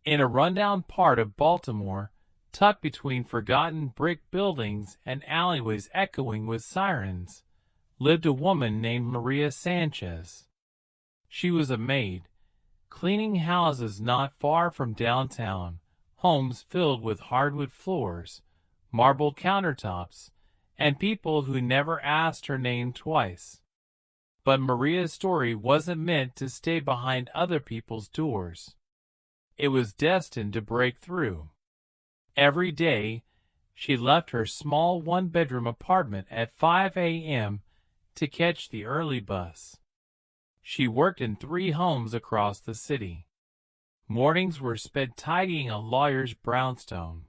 In a rundown part of Baltimore, tucked between forgotten brick buildings and alleyways echoing with sirens, lived a woman named Maria Sanchez. She was a maid, cleaning houses not far from downtown, homes filled with hardwood floors, marble countertops, and people who never asked her name twice. But Maria's story wasn't meant to stay behind other people's doors. It was destined to break through. Every day, she left her small one-bedroom apartment at 5 a.m. to catch the early bus. She worked in 3 homes across the city. Mornings were spent tidying a lawyer's brownstone.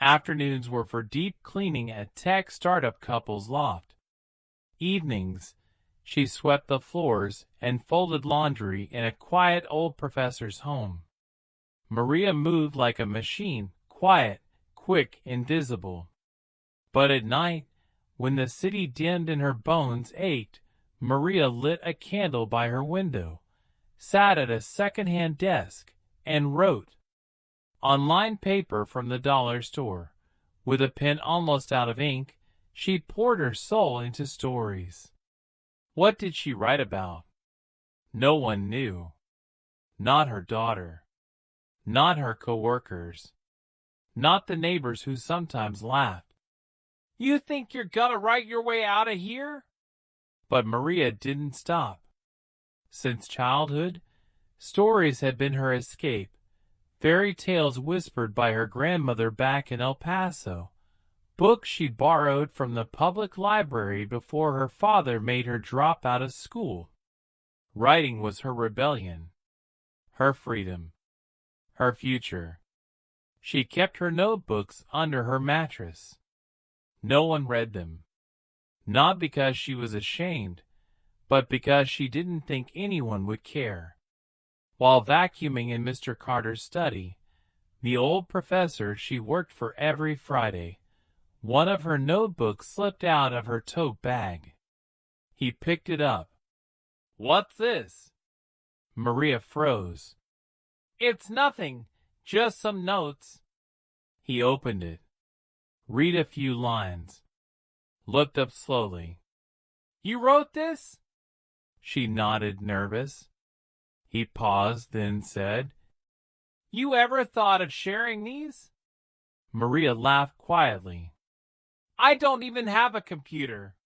Afternoons were for deep cleaning at tech startup couple's loft. Evenings, she swept the floors and folded laundry in a quiet old professor's home. Maria moved like a machine, quiet, quick, invisible. But at night, when the city dimmed and her bones ached, Maria lit a candle by her window, sat at a secondhand desk, and wrote. On lined paper from the dollar store, with a pen almost out of ink, she poured her soul into stories. What did she write about? No one knew. Not her daughter. Not her coworkers. Not the neighbors who sometimes laughed. "You think you're gonna write your way out of here?" But Maria didn't stop. Since childhood, stories had been her escape, fairy tales whispered by her grandmother back in El Paso, books she'd borrowed from the public library before her father made her drop out of school. Writing was her rebellion, her freedom, her future. She kept her notebooks under her mattress. No one read them. Not because she was ashamed, but because she didn't think anyone would care. While vacuuming in Mr. Carter's study, the old professor she worked for every Friday, one of her notebooks slipped out of her tote bag. He picked it up. "What's this?" Maria froze. "It's nothing, just some notes." He opened it. Read a few lines. Looked up slowly. "You wrote this?" She nodded, nervous. He paused, then said, "You ever thought of sharing these?" Maria laughed quietly. "I don't even have a computer."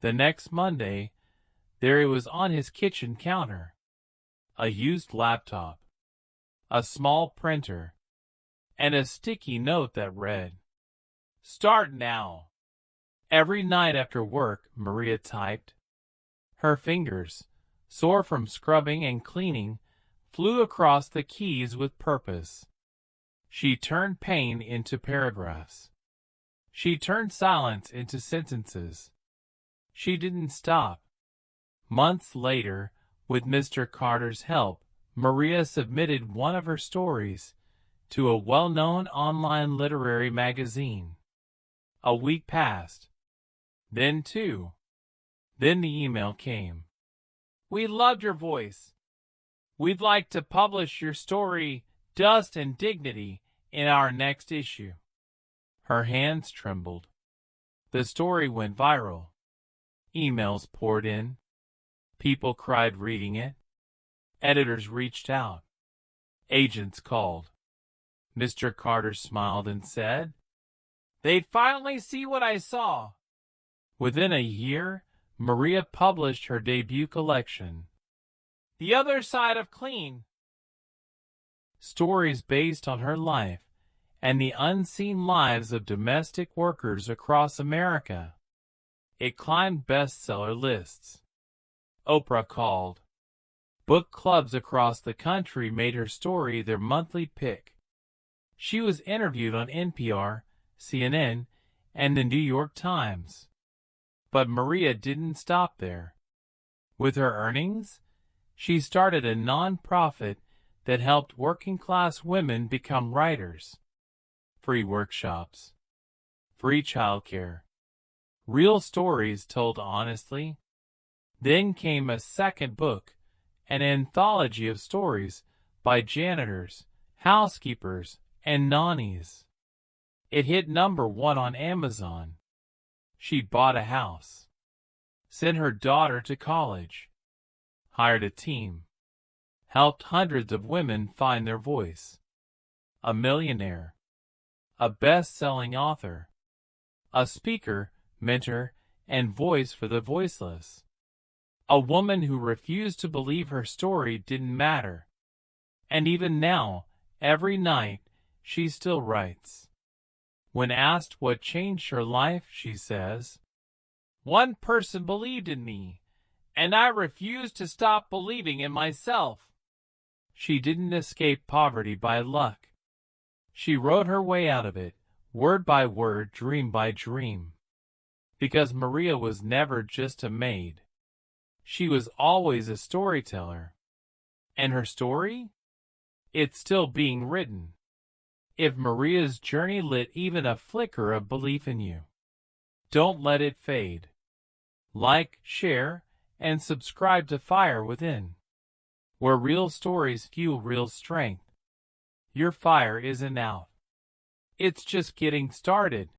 The next Monday, there it was on his kitchen counter. A used laptop, a small printer, and a sticky note that read, "Start now." Every night after work, Maria typed. Her fingers, sore from scrubbing and cleaning, flew across the keys with purpose. She turned pain into paragraphs. She turned silence into sentences. She didn't stop. Months later, with Mr. Carter's help, Maria submitted one of her stories to a well-known online literary magazine. A week passed. Then 2. Then the email came. "We loved your voice. We'd like to publish your story, Dust and Dignity, in our next issue." Her hands trembled. The story went viral. Emails poured in. People cried reading it. Editors reached out. Agents called. Mr. Carter smiled and said, "They'd finally see what I saw." Within a year, Maria published her debut collection, The Other Side of Clean. Stories based on her life and the unseen lives of domestic workers across America. It climbed bestseller lists. Oprah called. Book clubs across the country made her story their monthly pick. She was interviewed on NPR, CNN, and the New York Times. But Maria didn't stop there. With her earnings, she started a nonprofit that helped working-class women become writers. Free workshops. Free childcare. Real stories told honestly. Then came a second book, an anthology of stories by janitors, housekeepers, and nannies. It hit #1 on Amazon. She bought a house, sent her daughter to college, hired a team, helped hundreds of women find their voice. A millionaire, a best-selling author, a speaker, mentor, and voice for the voiceless. A woman who refused to believe her story didn't matter. And even now, every night, she still writes. When asked what changed her life, she says, "One person believed in me, and I refused to stop believing in myself." She didn't escape poverty by luck. She wrote her way out of it, word by word, dream by dream. Because Maria was never just a maid. She was always a storyteller. And her story? It's still being written. If Maria's journey lit even a flicker of belief in you, don't let it fade. Like, share, and subscribe to Fire Within, where real stories fuel real strength. Your fire isn't out. It's just getting started.